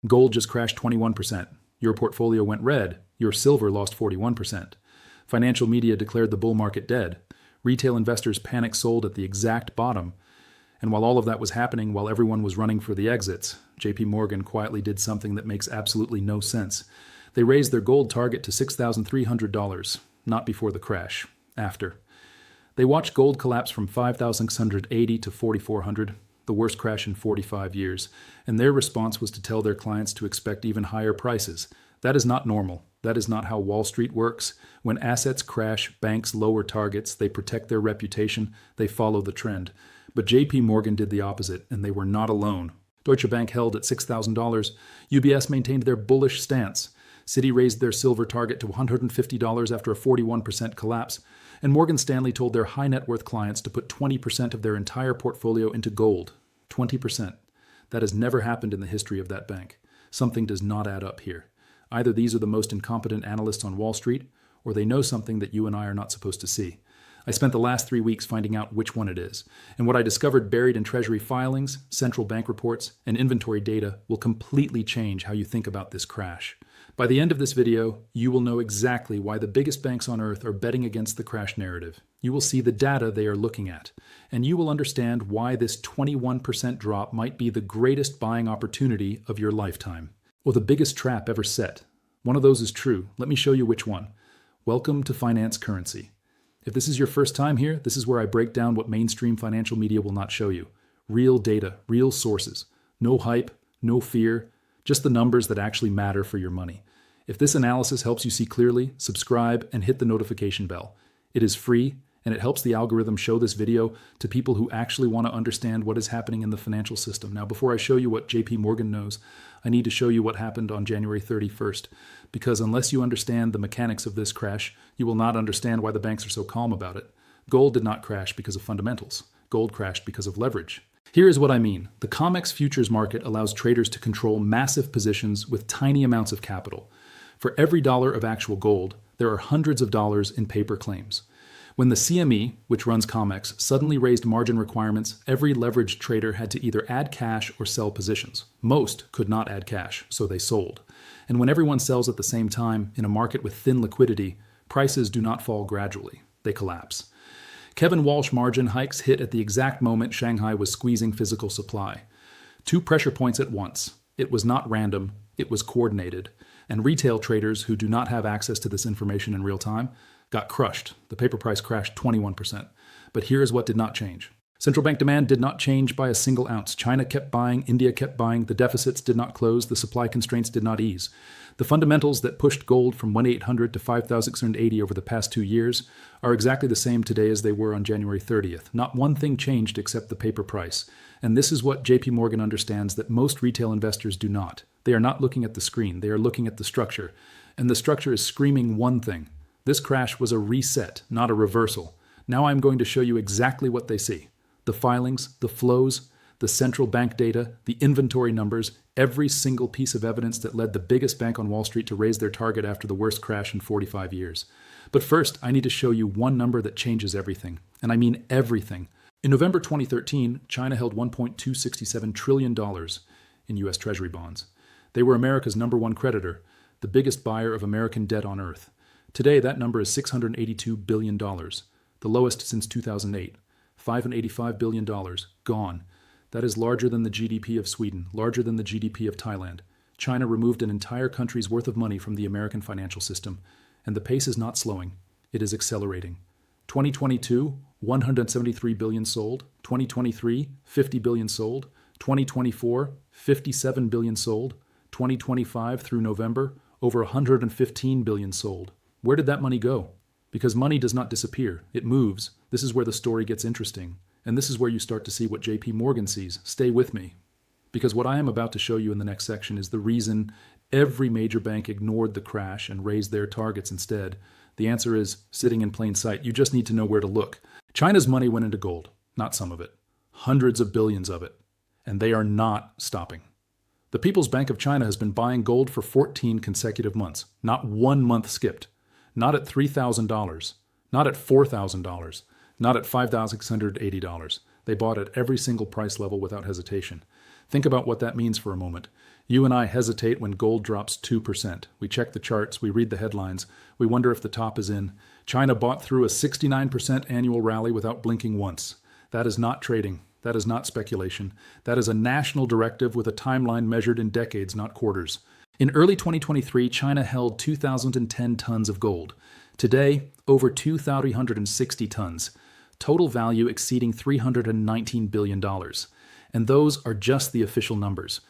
Gold just crashed 21%. Your portfolio went red. Your silver lost 41%. Financial media declared the bull market dead. Retail investors panic sold at the exact bottom. And while all of that was happening, while everyone was running for the exits, JPMorgan quietly did something that makes absolutely no sense. They raised their gold target to $6,300, not before the crash, after. They watched gold collapse from $5,680 to $4,400, the worst crash in 45 years, and their response was to tell their clients to expect even higher prices. That is not normal. That is not how Wall Street works. When assets crash, banks lower targets, they protect their reputation, they follow the trend. But JP Morgan did the opposite, and they were not alone. Deutsche Bank held at $6,000. UBS maintained their bullish stance. Citi raised their silver target to $150 after a 41% collapse. And Morgan Stanley told their high net worth clients to put 20% of their entire portfolio into gold. 20%. That has never happened in the history of that bank. Something does not add up here. Either these are the most incompetent analysts on Wall Street, or they know something that you and I are not supposed to see. I spent the last 3 weeks finding out which one it is, and what I discovered buried in Treasury filings, central bank reports, and inventory data will completely change how you think about this crash. By the end of this video, you will know exactly why the biggest banks on earth are betting against the crash narrative. You will see the data they are looking at, and you will understand why this 21% drop might be the greatest buying opportunity of your lifetime, or the biggest trap ever set. One of those is true. Let me show you which one. Welcome to Finance Currency. If this is your first time here, this is where I break down what mainstream financial media will not show you. Real data, real sources. No hype, no fear, just the numbers that actually matter for your money. If this analysis helps you see clearly, subscribe and hit the notification bell. It is free, and it helps the algorithm show this video to people who actually want to understand what is happening in the financial system. Now, before I show you what JP Morgan knows, I need to show you what happened on January 31st, because unless you understand the mechanics of this crash, you will not understand why the banks are so calm about it. Gold did not crash because of fundamentals. Gold crashed because of leverage. Here is what I mean. The COMEX futures market allows traders to control massive positions with tiny amounts of capital. For every dollar of actual gold, there are hundreds of dollars in paper claims. When the CME, which runs COMEX, suddenly raised margin requirements, every leveraged trader had to either add cash or sell positions. Most could not add cash, so they sold. And when everyone sells at the same time in a market with thin liquidity, prices do not fall gradually. They collapse. Kevin Walsh margin hikes hit at the exact moment Shanghai was squeezing physical supply. 2 pressure points at once. It was not random, it was coordinated. And retail traders who do not have access to this information in real time got crushed. The paper price crashed 21%. But here's what did not change. Central bank demand did not change by a single ounce. China kept buying, India kept buying, the deficits did not close, the supply constraints did not ease. The fundamentals that pushed gold from 1,800 to 5,680 over the past 2 years are exactly the same today as they were on January 30th. Not one thing changed except the paper price. And this is what JP Morgan understands that most retail investors do not. They are not looking at the screen, they are looking at the structure. And the structure is screaming one thing. This crash was a reset, not a reversal. Now I'm going to show you exactly what they see. The filings, the flows, the central bank data, the inventory numbers, every single piece of evidence that led the biggest bank on Wall Street to raise their target after the worst crash in 45 years. But first, I need to show you one number that changes everything. And I mean everything. In November 2013, China held $1.267 trillion in U.S. Treasury bonds. They were America's #1 creditor, the biggest buyer of American debt on earth. Today, that number is $682 billion, the lowest since 2008. $585 billion, gone. That is larger than the GDP of Sweden, larger than the GDP of Thailand. China removed an entire country's worth of money from the American financial system, and the pace is not slowing. It is accelerating. 2022, 173 billion sold. 2023, 50 billion sold. 2024, 57 billion sold. 2025 through November, over 115 billion sold. Where did that money go? Because money does not disappear, it moves. This is where the story gets interesting. And this is where you start to see what JP Morgan sees. Stay with me. Because what I am about to show you in the next section is the reason every major bank ignored the crash and raised their targets instead. The answer is sitting in plain sight. You just need to know where to look. China's money went into gold, not some of it. Hundreds of billions of it. And they are not stopping. The People's Bank of China has been buying gold for 14 consecutive months. Not 1 month skipped. Not at $3,000. Not at $4,000. Not at $5,680. They bought at every single price level without hesitation. Think about what that means for a moment. You and I hesitate when gold drops 2%. We check the charts, we read the headlines, we wonder if the top is in. China bought through a 69% annual rally without blinking once. That is not trading. That is not speculation. That is a national directive with a timeline measured in decades, not quarters. In early 2023, China held 2,010 tons of gold. Today, over 2,360 tons. Total value exceeding $319 billion. And those are just the official numbers.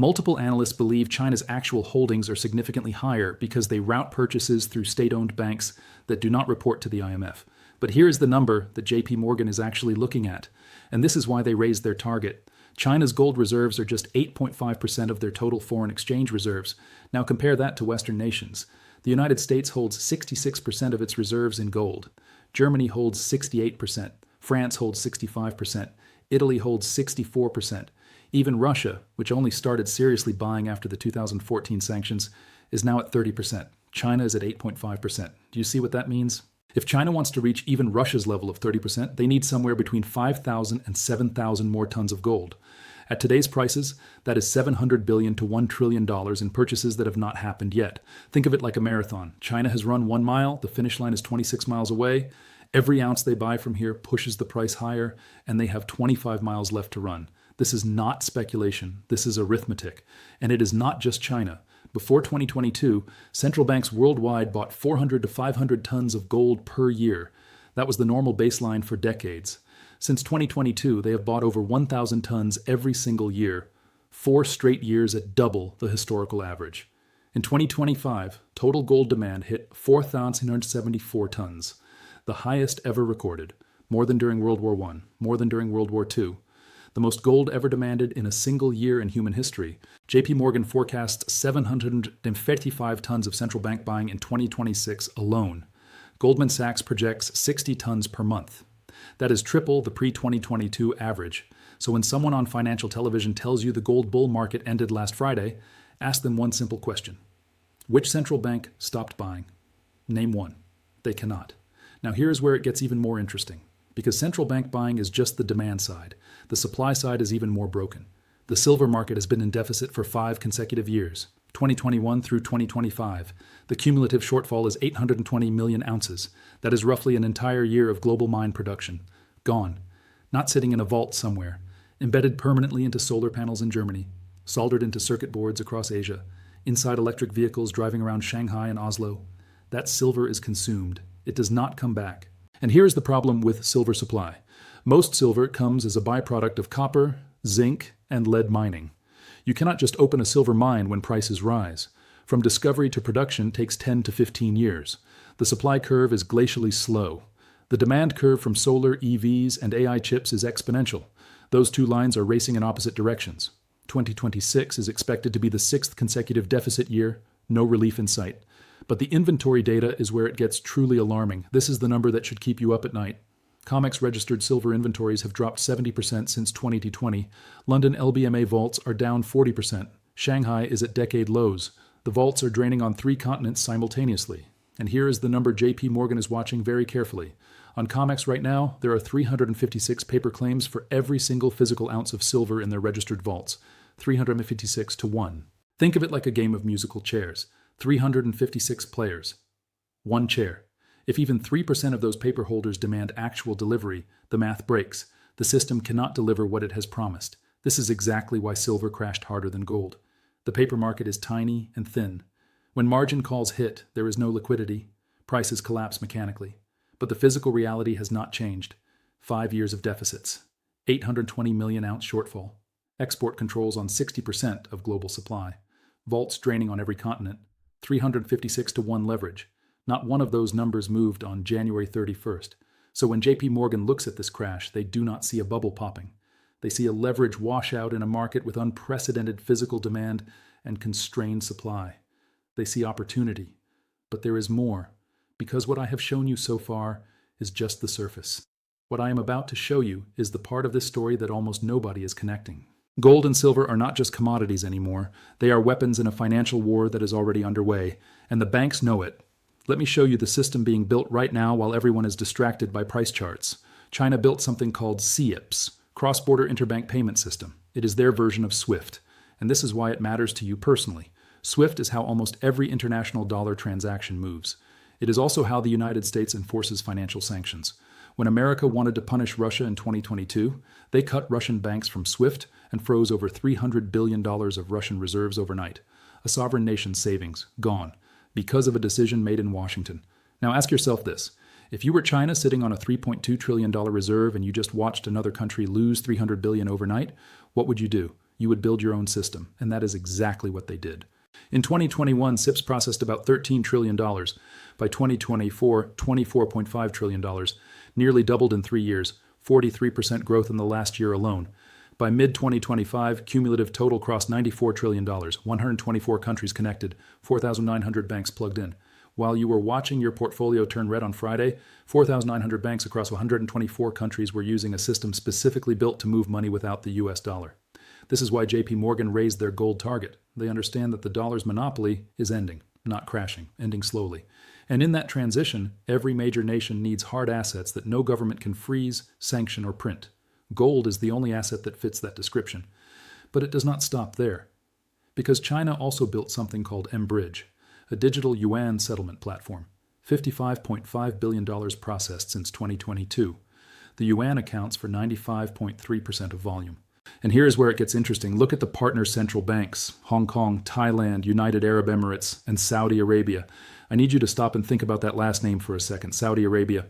Multiple analysts believe China's actual holdings are significantly higher because they route purchases through state-owned banks that do not report to the IMF. But here is the number that jpmorgan is actually looking at, and this is why they raised their target. China's gold reserves are just 8.5% of their total foreign exchange reserves. Now compare that to Western nations. The United States holds 66% of its reserves in gold. Germany holds 68%. France holds 65%. Italy holds 64%. Even Russia, which only started seriously buying after the 2014 sanctions, is now at 30%. China is at 8.5%. Do you see what that means? If China wants to reach even Russia's level of 30%, they need somewhere between 5,000 and 7,000 more tons of gold. At today's prices, that is $700 billion to $1 trillion in purchases that have not happened yet. Think of it like a marathon. China has run 1 mile, the finish line is 26 miles away. Every ounce they buy from here pushes the price higher, and they have 25 miles left to run. This is not speculation. This is arithmetic. And it is not just China. Before 2022, central banks worldwide bought 400 to 500 tons of gold per year. That was the normal baseline for decades. Since 2022, they have bought over 1,000 tons every single year, 4 straight years at double the historical average. In 2025, total gold demand hit 4,974 tons, the highest ever recorded, more than during World War I, more than during World War II. The most gold ever demanded in a single year in human history. jpmorgan forecasts 735 tons of central bank buying in 2026 alone. Goldman Sachs projects 60 tons per month. That is triple the pre-2022 average. So when someone on financial television tells you the gold bull market ended last Friday, ask them one simple question. Which central bank stopped buying? Name one. They cannot. Now here's where it gets even more interesting. Because central bank buying is just the demand side. The supply side is even more broken. The silver market has been in deficit for 5 consecutive years, 2021 through 2025. The cumulative shortfall is 820 million ounces. That is roughly an entire year of global mine production. Gone. Not sitting in a vault somewhere. Embedded permanently into solar panels in Germany. Soldered into circuit boards across Asia. Inside electric vehicles driving around Shanghai and Oslo. That silver is consumed. It does not come back. And here is the problem with silver supply. Most silver comes as a byproduct of copper, zinc, and lead mining. You cannot just open a silver mine when prices rise. From discovery to production takes 10 to 15 years. The supply curve is glacially slow. The demand curve from solar, EVs, and AI chips is exponential. Those two lines are racing in opposite directions. 2026 is expected to be the 6th consecutive deficit year, no relief in sight. But the inventory data is where it gets truly alarming. This is the number that should keep you up at night. COMEX registered silver inventories have dropped 70% since 2020. London LBMA vaults are down 40%. Shanghai is at decade lows. The vaults are draining on 3 continents simultaneously. And here is the number jpmorgan is watching very carefully. On COMEX right now, there are 356 paper claims for every single physical ounce of silver in their registered vaults. 356 to 1. Think of it like a game of musical chairs. 356 players. 1 chair. If even 3% of those paper holders demand actual delivery, the math breaks. The system cannot deliver what it has promised. This is exactly why silver crashed harder than gold. The paper market is tiny and thin. When margin calls hit, there is no liquidity. Prices collapse mechanically. But the physical reality has not changed. 5 years of deficits. 820 million ounce shortfall. Export controls on 60% of global supply. Vaults draining on every continent. 356 to 1 leverage. Not one of those numbers moved on January 31st. So when jpmorgan looks at this crash, they do not see a bubble popping. They see a leverage washout in a market with unprecedented physical demand and constrained supply. They see opportunity. But there is more, because what I have shown you so far is just the surface. What I am about to show you is the part of this story that almost nobody is connecting. Gold and silver are not just commodities anymore. They are weapons in a financial war that is already underway, and the banks know it. Let me show you the system being built right now while everyone is distracted by price charts. China built something called CIPS, Cross-Border Interbank Payment System. It is their version of SWIFT. And this is why it matters to you personally. SWIFT is how almost every international dollar transaction moves. It is also how the United States enforces financial sanctions. When America wanted to punish Russia in 2022, they cut Russian banks from SWIFT and froze over $300 billion of Russian reserves overnight. A sovereign nation's savings, gone, because of a decision made in Washington. Now ask yourself this. If you were China sitting on a $3.2 trillion reserve and you just watched another country lose $300 billion overnight, what would you do? You would build your own system, and that is exactly what they did. In 2021, SIPs processed about $13 trillion. By 2024, $24.5 trillion, nearly doubled in 3 years, 43% growth in the last year alone. By mid-2025, cumulative total crossed $94 trillion, 124 countries connected, 4,900 banks plugged in. While you were watching your portfolio turn red on Friday, 4,900 banks across 124 countries were using a system specifically built to move money without the US dollar. This is why jpmorgan raised their gold target. They understand that the dollar's monopoly is ending, not crashing, ending slowly. And in that transition, every major nation needs hard assets that no government can freeze, sanction, or print. Gold is the only asset that fits that description. But it does not stop there. Because China also built something called mBridge, a digital yuan settlement platform. $55.5 billion processed since 2022. The yuan accounts for 95.3% of volume. And here is where it gets interesting. Look at the partner central banks, Hong Kong, Thailand, United Arab Emirates, and Saudi Arabia. I need you to stop and think about that last name for a second, Saudi Arabia.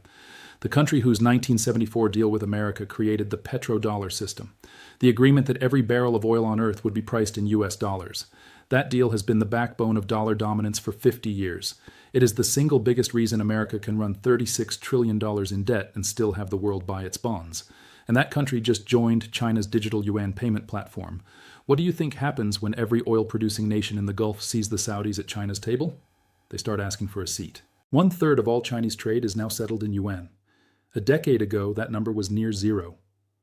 The country whose 1974 deal with America created the petrodollar system, the agreement that every barrel of oil on earth would be priced in US dollars. That deal has been the backbone of dollar dominance for 50 years. It is the single biggest reason America can run $36 trillion in debt and still have the world buy its bonds. And that country just joined China's digital yuan payment platform. What do you think happens when every oil-producing nation in the Gulf sees the Saudis at China's table? They start asking for a seat. 1/3 of all Chinese trade is now settled in yuan. A decade ago, that number was near zero.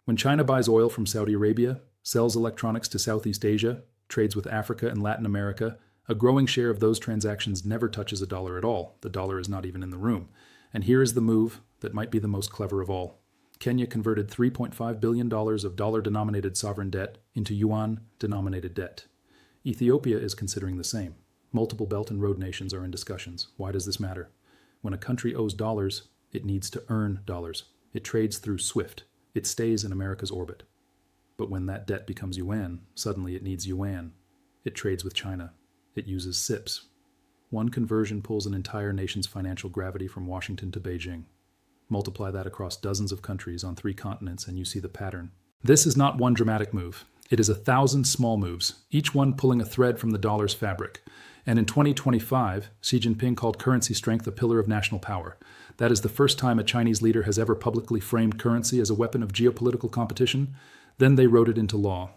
When China buys oil from Saudi Arabia, sells electronics to Southeast Asia, trades with Africa and Latin America, a growing share of those transactions never touches a dollar at all. The dollar is not even in the room. And here is the move that might be the most clever of all. Kenya converted $3.5 billion of dollar-denominated sovereign debt into yuan-denominated debt. Ethiopia is considering the same. Multiple Belt and Road nations are in discussions. Why does this matter? When a country owes dollars, it needs to earn dollars. It trades through SWIFT. It stays in America's orbit. But when that debt becomes yuan, suddenly it needs yuan. It trades with China. It uses SIPs. One conversion pulls an entire nation's financial gravity from Washington to Beijing. Multiply that across dozens of countries on 3 continents and you see the pattern. This is not one dramatic move. It is 1,000 small moves, each one pulling a thread from the dollar's fabric. And in 2025, Xi Jinping called currency strength a pillar of national power. That is the first time a Chinese leader has ever publicly framed currency as a weapon of geopolitical competition. Then they wrote it into law.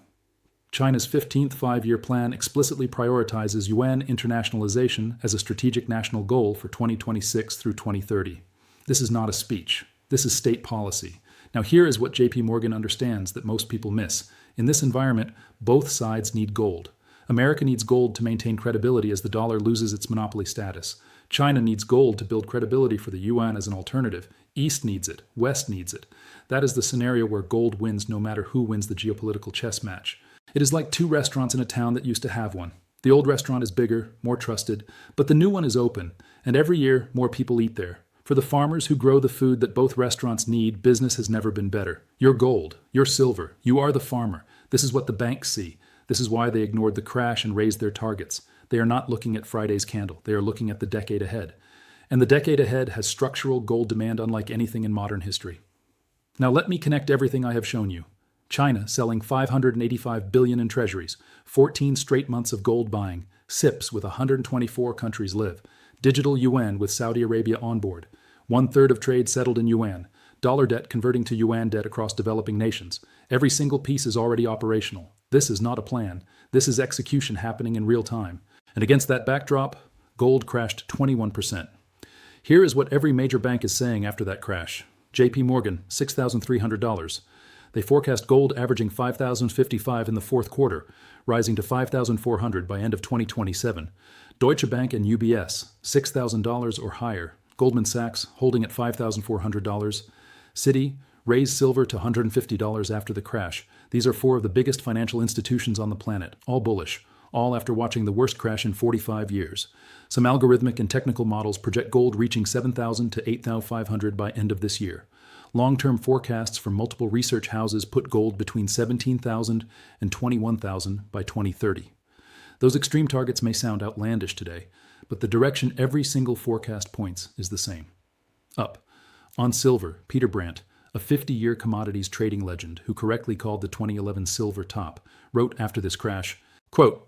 China's 15th five-year plan explicitly prioritizes yuan internationalization as a strategic national goal for 2026 through 2030. This is not a speech. This is state policy. Now here is what jpmorgan understands that most people miss. In this environment, both sides need gold. America needs gold to maintain credibility as the dollar loses its monopoly status. China needs gold to build credibility for the yuan as an alternative. East needs it. West needs it. That is the scenario where gold wins no matter who wins the geopolitical chess match. It is like 2 restaurants in a town that used to have one. The old restaurant is bigger, more trusted, but the new one is open, and every year more people eat there. For the farmers who grow the food that both restaurants need, business has never been better. You're gold. You're silver. You are the farmer. This is what the banks see. This is why they ignored the crash and raised their targets. They are not looking at Friday's candle. They are looking at the decade ahead. And the decade ahead has structural gold demand unlike anything in modern history. Now let me connect everything I have shown you. China selling $585 billion in treasuries, 14 straight months of gold buying, SIPs with 124 countries live, digital yuan with Saudi Arabia on board, 1/3 of trade settled in yuan, dollar debt converting to yuan debt across developing nations. Every single piece is already operational. This is not a plan. This is execution happening in real time. And against that backdrop, gold crashed 21%. Here is what every major bank is saying after that crash. jpmorgan, $6,300. They forecast gold averaging $5,055 in the fourth quarter, rising to $5,400 by end of 2027. Deutsche Bank and UBS, $6,000 or higher. Goldman Sachs holding at $5,400. Citi Raise silver to $150 after the crash. These are four of the biggest financial institutions on the planet, all bullish, all after watching the worst crash in 45 years. Some algorithmic and technical models project gold reaching 7,000 to 8,500 by end of this year. Long-term forecasts from multiple research houses put gold between 17,000 and 21,000 by 2030. Those extreme targets may sound outlandish today, but the direction every single forecast points is the same. Up. On silver, Peter Brandt, a 50-year commodities trading legend who correctly called the 2011 silver top, wrote after this crash, quote,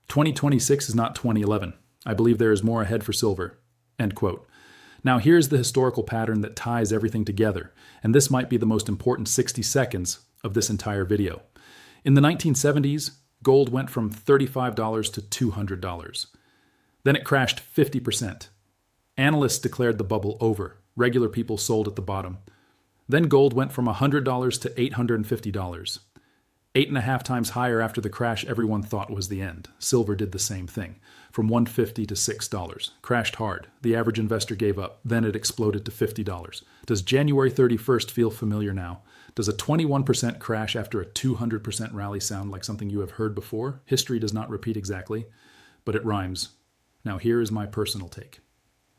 2026 is not 2011. I believe there is more ahead for silver. End quote. Now here's the historical pattern that ties everything together, and this might be the most important 60 seconds of this entire video. In the 1970s, gold went from $35 to $200. Then it crashed 50%. Analysts declared the bubble over. Regular people sold at the bottom. Then gold went from $100 to $850. 8.5 times higher after the crash everyone thought was the end. Silver did the same thing. From $150 to $6. Crashed hard. The average investor gave up. Then it exploded to $50. Does January 31st feel familiar now? Does a 21% crash after a 200% rally sound like something you have heard before? History does not repeat exactly, but it rhymes. Now here is my personal take.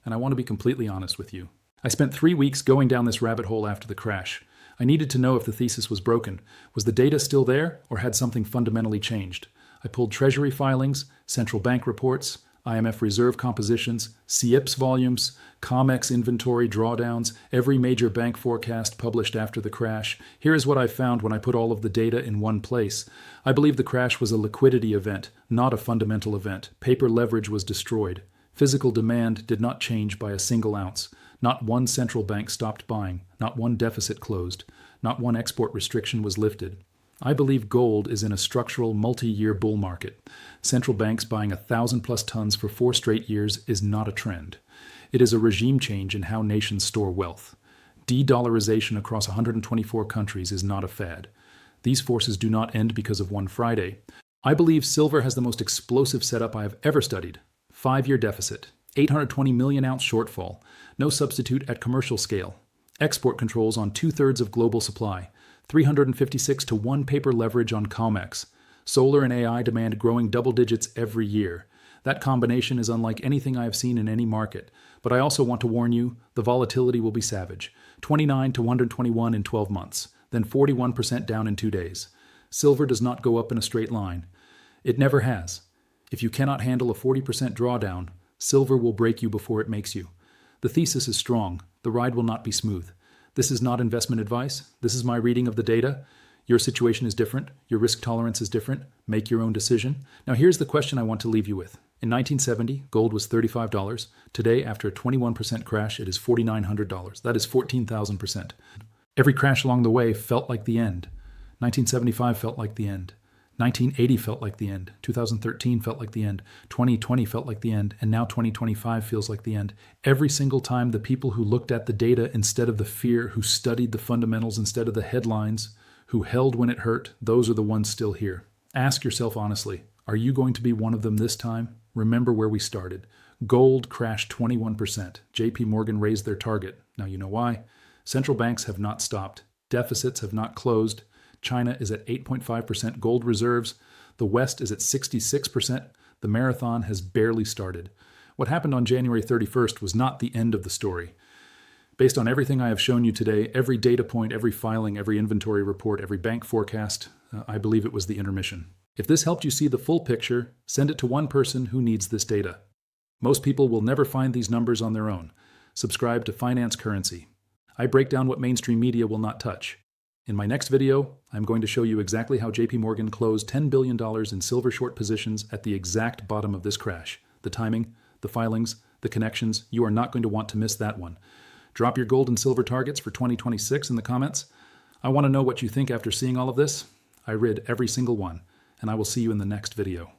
And I want to be completely honest with you. I spent 3 weeks going down this rabbit hole after the crash. I needed to know if the thesis was broken. Was the data still there, or had something fundamentally changed? I pulled Treasury filings, central bank reports, IMF reserve compositions, CIPS volumes, COMEX inventory drawdowns, every major bank forecast published after the crash. Here is what I found when I put all of the data in one place. I believe the crash was a liquidity event, not a fundamental event. Paper leverage was destroyed. Physical demand did not change by a single ounce. Not one central bank stopped buying. Not one deficit closed. Not one export restriction was lifted. I believe gold is in a structural multi-year bull market. Central banks buying 1,000+ tons for 4 straight years is not a trend. It is a regime change in how nations store wealth. De-dollarization across 124 countries is not a fad. These forces do not end because of one Friday. I believe silver has the most explosive setup I have ever studied. 5-year deficit, 820 million ounce shortfall, no substitute at commercial scale, export controls on 2/3 of global supply, 356 to 1 paper leverage on COMEX, solar and AI demand growing double digits every year. That combination is unlike anything I have seen in any market. But I also want to warn you, the volatility will be savage. 29 to 121 in 12 months, then 41% down in 2 days. Silver does not go up in a straight line. It never has. If you cannot handle a 40% drawdown, silver will break you before it makes you. The thesis is strong. The ride will not be smooth. This is not investment advice. This is my reading of the data. Your situation is different. Your risk tolerance is different. Make your own decision. Now here's the question I want to leave you with. In 1970, gold was $35. Today, after a 21% crash, it is $4,900. That is 14,000%. Every crash along the way felt like the end. 1975 felt like the end. 1980 felt like the end. 2013 felt like the end. 2020 felt like the end. And now 2025 feels like the end. Every single time, the people who looked at the data instead of the fear, who studied the fundamentals instead of the headlines, who held when it hurt, those are the ones still here. Ask yourself honestly, are you going to be one of them this time? Remember where we started. Gold crashed 21%. jpmorgan raised their target. Now you know why. Central banks have not stopped. Deficits have not closed. China is at 8.5% gold reserves. The West is at 66%. The marathon has barely started. What happened on January 31st was not the end of the story. Based on everything I have shown you today, every data point, every filing, every inventory report, every bank forecast, I believe it was the intermission. If this helped you see the full picture, send it to one person who needs this data. Most people will never find these numbers on their own. Subscribe to Finance Currency. I break down what mainstream media will not touch. In my next video, I'm going to show you exactly how JPMorgan closed $10 billion in silver short positions at the exact bottom of this crash. The timing, the filings, the connections, you are not going to want to miss that one. Drop your gold and silver targets for 2026 in the comments. I want to know what you think after seeing all of this. I read every single one, and I will see you in the next video.